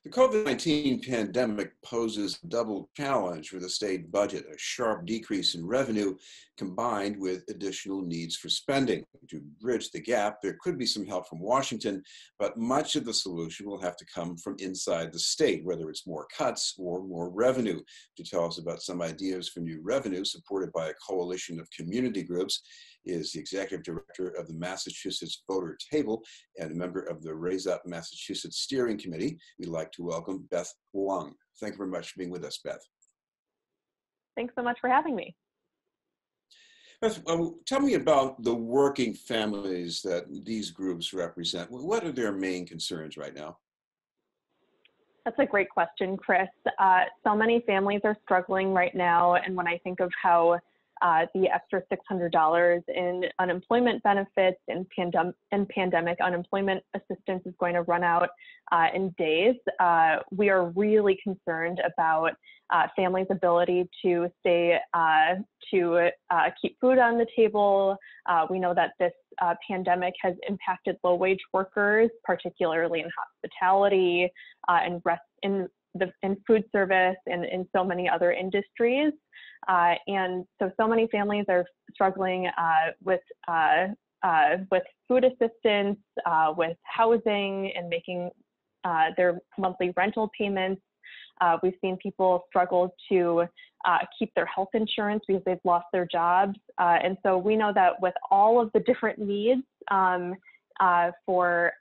The COVID-19 pandemic poses a double challenge for the state budget, a sharp decrease in revenue combined with additional needs for spending. To bridge the gap, there could be some help from Washington, but much of the solution will have to come from inside the state, whether it's more cuts or more revenue. To tell us about some ideas for new revenue, supported by a coalition of community groups, is the executive director of the Massachusetts Voter Table and a member of the Raise Up Massachusetts Steering Committee. We'd like to welcome Beth Huang. Thank you very much for being with us, Beth. Thanks so much for having me. Beth, tell me about the working families that these groups represent. What are their main concerns right now? That's a great question, Chris. So many families are struggling right now, and when I think of how the extra $600 in unemployment benefits and pandemic unemployment assistance is going to run out in days, we are really concerned about families' ability to keep food on the table. We know that this pandemic has impacted low-wage workers, particularly in hospitality and in food service and in so many other industries. And so many families are struggling with food assistance, with housing, and making their monthly rental payments. We've seen people struggle to keep their health insurance because they've lost their jobs. And so we know that with all of the different needs for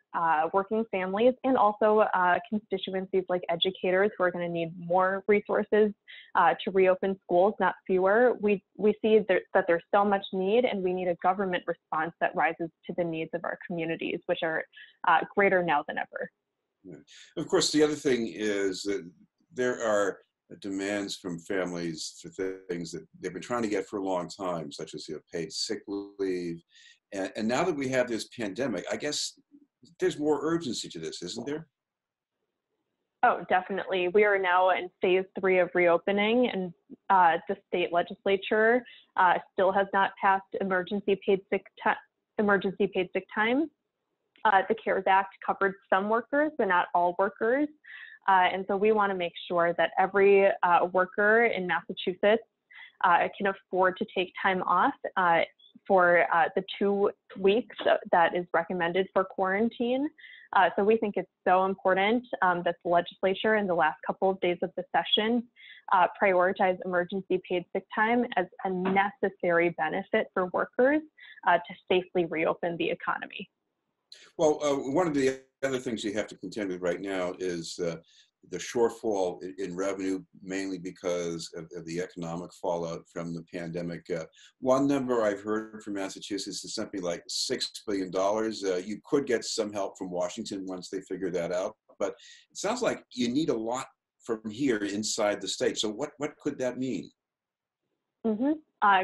working families and also constituencies like educators who are going to need more resources to reopen schools, not fewer, we see that there's so much need, and we need a government response that rises to the needs of our communities, which are greater now than ever. Yeah. Of course, the other thing is that there are demands from families for things that they've been trying to get for a long time, such as paid sick leave. And now that we have this pandemic, I guess there's more urgency to this, isn't there? Oh, definitely. We are now in phase 3 of reopening, and the state legislature still has not passed emergency paid sick time. The CARES Act covered some workers, but not all workers. And so we want to make sure that every worker in Massachusetts can afford to take time off for the 2 weeks that is recommended for quarantine. So we think it's so important that the legislature in the last couple of days of the session prioritize emergency paid sick time as a necessary benefit for workers to safely reopen the economy. Well, one of the other things you have to contend with right now is the shortfall in revenue, mainly because of the economic fallout from the pandemic. One number I've heard from Massachusetts is something like $6 billion. You could get some help from Washington once they figure that out, but it sounds like you need a lot from here inside the state. So what could that mean?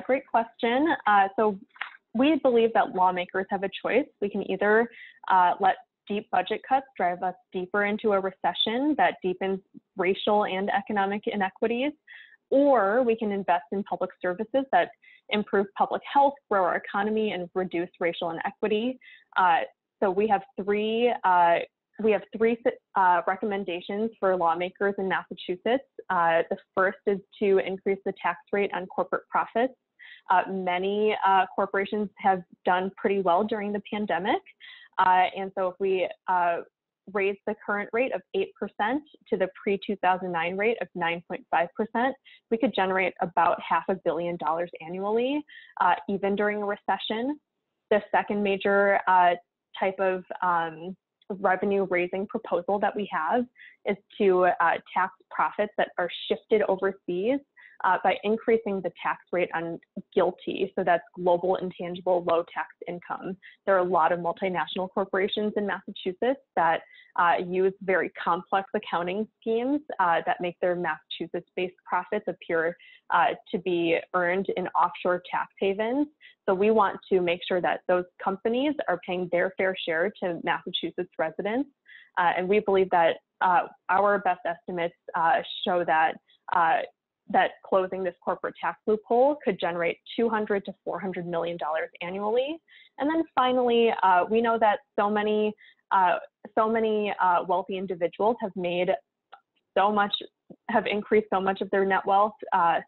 Great question. So we believe that lawmakers have a choice. We can either let deep budget cuts drive us deeper into a recession that deepens racial and economic inequities, or we can invest in public services that improve public health, grow our economy, and reduce racial inequity. So we have three recommendations for lawmakers in Massachusetts. The first is to increase the tax rate on corporate profits. Many corporations have done pretty well during the pandemic. And so if we raise the current rate of 8% to the pre-2009 rate of 9.5%, we could generate about $500 million annually, even during a recession. The second major type of revenue raising proposal that we have is to tax profits that are shifted overseas by increasing the tax rate on GILTI, so that's global intangible low tax income. There are a lot of multinational corporations in Massachusetts that use very complex accounting schemes that make their Massachusetts-based profits appear to be earned in offshore tax havens. So we want to make sure that those companies are paying their fair share to Massachusetts residents. And we believe that our best estimates show that that closing this corporate tax loophole could generate $200 to $400 million annually. And then finally, we know that so many wealthy individuals have made have increased so much of their net wealth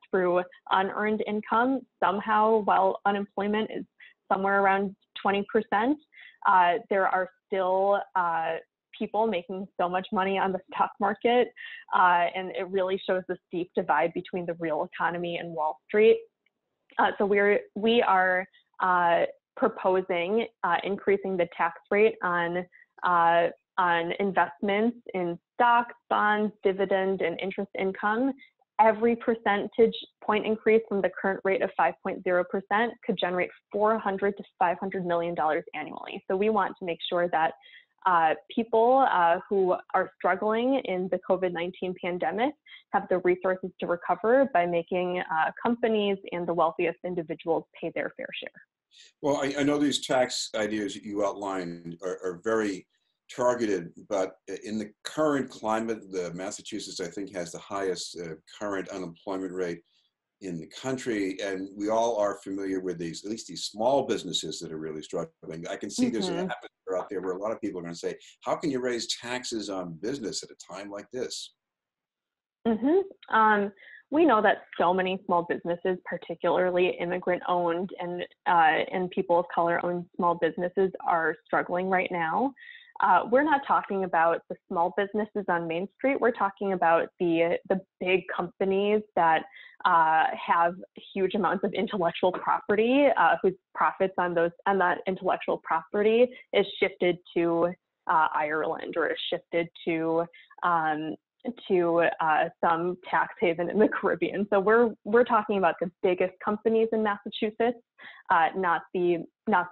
through unearned income. Somehow, while unemployment is somewhere around 20%, there are still people making so much money on the stock market, and it really shows the steep divide between the real economy and Wall Street. So we are proposing increasing the tax rate on investments in stocks, bonds, dividend, and interest income. Every percentage point increase from the current rate of 5.0% could generate $400 to $500 million annually. So we want to make sure that people who are struggling in the COVID-19 pandemic have the resources to recover by making companies and the wealthiest individuals pay their fair share. Well, I know these tax ideas you outlined are very targeted, but in the current climate, Massachusetts, I think, has the highest current unemployment rate in the country, and we all are familiar with these, at least these small businesses that are really struggling. I can see there's an atmosphere out there where a lot of people are going to say, how can you raise taxes on business at a time like this? We know that so many small businesses, particularly immigrant-owned and people of color-owned small businesses, are struggling right now. We're not talking about the small businesses on Main Street. We're talking about the big companies that have huge amounts of intellectual property, whose profits on that intellectual property is shifted to Ireland, or is shifted to some tax haven in the Caribbean. So we're talking about the biggest companies in Massachusetts, not the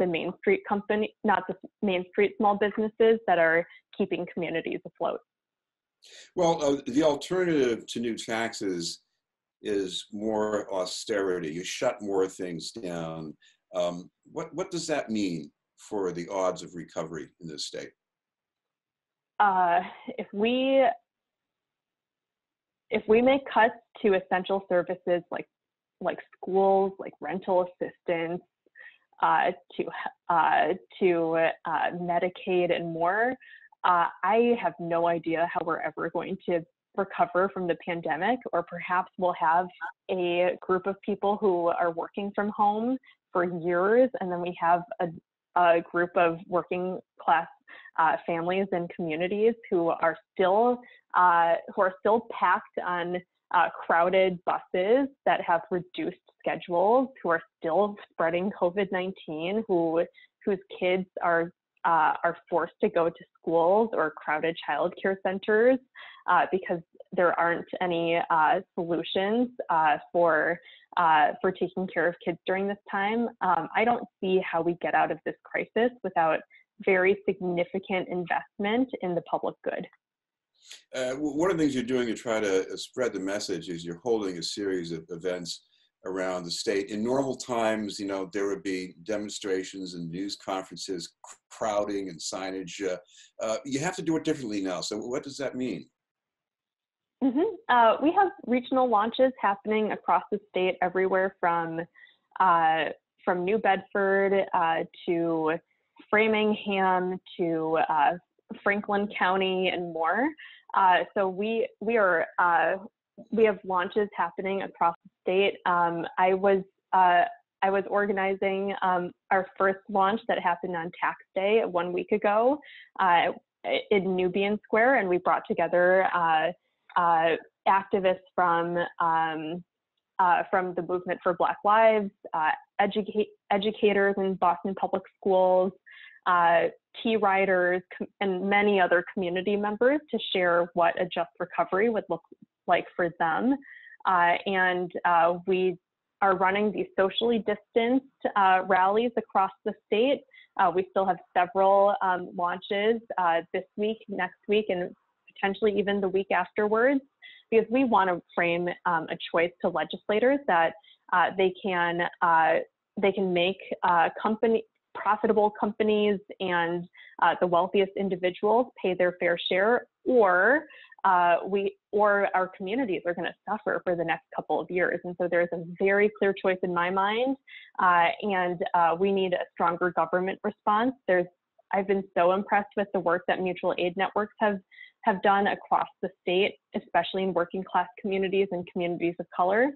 Main Street company, not the Main Street small businesses that are keeping communities afloat. Well, the alternative to new taxes is more austerity. You shut more things down. What does that mean for the odds of recovery in this state? If we make cuts to essential services like schools, like rental assistance, to Medicaid and more, I have no idea how we're ever going to recover from the pandemic. Or perhaps we'll have a group of people who are working from home for years, and then we have a group of working class families and communities who are still packed on crowded buses that have reduced schedules, who are still spreading COVID-19, whose kids are forced to go to schools or crowded childcare centers because there aren't any solutions for taking care of kids during this time. I don't see how we get out of this crisis without very significant investment in the public good. One of the things you're doing to try to spread the message is you're holding a series of events around the state. In normal times, there would be demonstrations and news conferences, crowding and signage. You have to do it differently now. So what does that mean? We have regional launches happening across the state, everywhere from New Bedford to Framingham to Franklin County and more. So we have launches happening across the state. I was organizing our first launch that happened on Tax Day 1 week ago in Nubian Square, and we brought together activists from the Movement for Black Lives, educators in Boston Public Schools, T riders, and many other community members to share what a just recovery would look like for them. And we are running these socially distanced rallies across the state. We still have several launches this week, next week, and potentially even the week afterwards, because we want to frame a choice to legislators that they can make profitable companies and the wealthiest individuals pay their fair share, or our communities are going to suffer for the next couple of years. And so there's a very clear choice in my mind, and we need a stronger government response. I've been so impressed with the work that mutual aid networks have have done across the state, especially in working class communities and communities of color.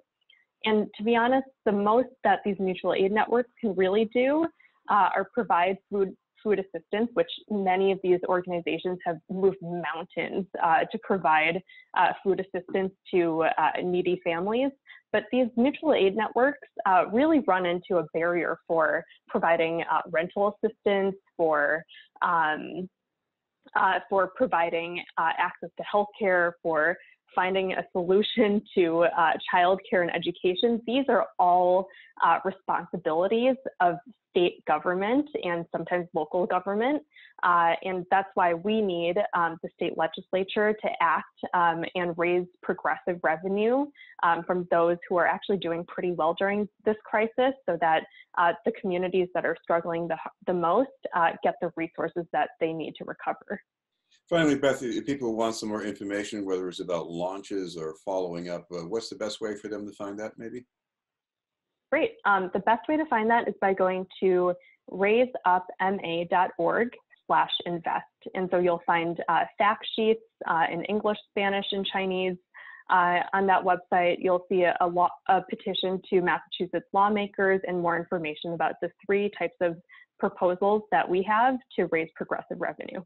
And to be honest, the most that these mutual aid networks can really do are provide food assistance, which many of these organizations have moved mountains to provide food assistance to needy families. But these mutual aid networks really run into a barrier for providing rental assistance, for providing access to healthcare, for finding a solution to childcare and education. These are all responsibilities of state government and sometimes local government. And that's why we need the state legislature to act and raise progressive revenue from those who are actually doing pretty well during this crisis, so that the communities that are struggling the most get the resources that they need to recover. Finally, Beth, if people want some more information, whether it's about launches or following up, what's the best way for them to find that, maybe? Great. The best way to find that is by going to raiseupma.org/invest. And so you'll find fact sheets in English, Spanish, and Chinese. On that website, you'll see a petition to Massachusetts lawmakers and more information about the 3 types of proposals that we have to raise progressive revenue.